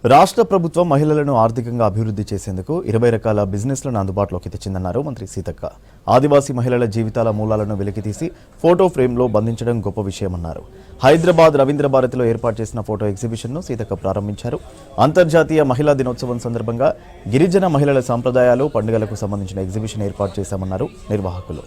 రాష్ట్ర ప్రభుత్వం మహిళలను ఆర్థికంగా అభివృద్ధి చేసేందుకు 20 రకాల బిజినెస్లను అందుబాటులోకి తెచ్చిందన్నారు మంత్రి సీతక్క. ఆదివాసీ మహిళల జీవితాల మూలాలను వెలికితీసి ఫోటో ఫ్రేమ్లో బంధించడం గొప్ప విషయమన్నారు. హైదరాబాద్ రవీంద్ర భారతిలో ఏర్పాటు చేసిన ఫోటో ఎగ్జిబిషన్ను సీతక్క ప్రారంభించారు. అంతర్జాతీయ మహిళా దినోత్సవం సందర్భంగా గిరిజన మహిళల సంప్రదాయాలు, పండుగలకు సంబంధించిన ఎగ్జిబిషన్ ఏర్పాటు చేశామన్నారు నిర్వాహకులు.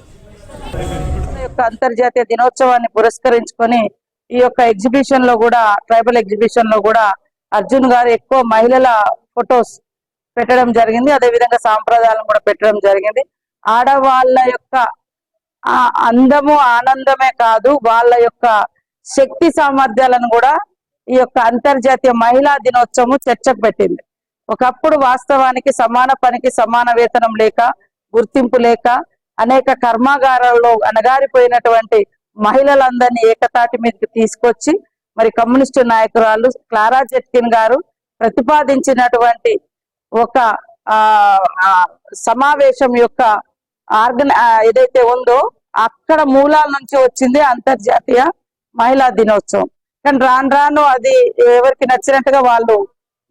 అంతర్జాతీయ దినోత్సవాన్ని పురస్కరించుకొని ఈ యొక్క ఎగ్జిబిషన్ లో కూడా, ట్రైబల్ ఎగ్జిబిషన్ లో కూడా అర్జున్ గారు ఎక్కువ మహిళల ఫొటోస్ పెట్టడం జరిగింది. అదే విధంగా సాంప్రదాయాలను కూడా పెట్టడం జరిగింది. ఆడవాళ్ళ యొక్క అందము, ఆనందమే కాదు, వాళ్ళ యొక్క శక్తి సామర్థ్యాలను కూడా ఈ యొక్క అంతర్జాతీయ మహిళా దినోత్సవం చర్చకు పెట్టింది. ఒకప్పుడు వాస్తవానికి సమాన పనికి సమాన వేతనం లేక, గుర్తింపు లేక అనేక కర్మాగారాల్లో అణగారిపోయినటువంటి మహిళలందరినీ ఏకతాటి మీదకి తీసుకొచ్చి మరి కమ్యూనిస్టు నాయకురాలు క్లారా జెట్కిన్ గారు ప్రతిపాదించినటువంటి ఒక సమావేశం యొక్క ఏదైతే ఉందో అక్కడ మూలాల నుంచి వచ్చింది అంతర్జాతీయ మహిళా దినోత్సవం. కానీ రాను రాను అది ఎవరికి నచ్చినట్టుగా వాళ్ళు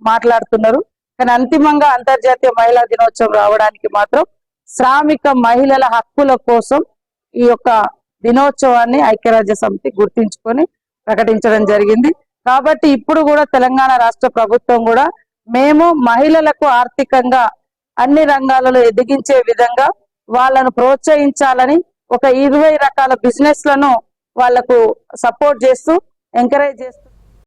మాట్లాడుతున్నారు. కానీ అంతిమంగా అంతర్జాతీయ మహిళా దినోత్సవం రావడానికి మాత్రం శ్రామిక మహిళల హక్కుల కోసం ఈ యొక్క దినోత్సవాన్ని ఐక్యరాజ్య సమితి గుర్తించుకొని ప్రకటించడం జరిగింది. కాబట్టి ఇప్పుడు కూడా తెలంగాణ రాష్ట్ర ప్రభుత్వం కూడా మేము మహిళలకు ఆర్థికంగా అన్ని రంగాలలో ఎదిగించే విధంగా వాళ్ళను ప్రోత్సహించాలని ఒక 20 రకాల బిజినెస్ లను వాళ్లకు సపోర్ట్ చేస్తూ, ఎంకరేజ్ చేస్తూ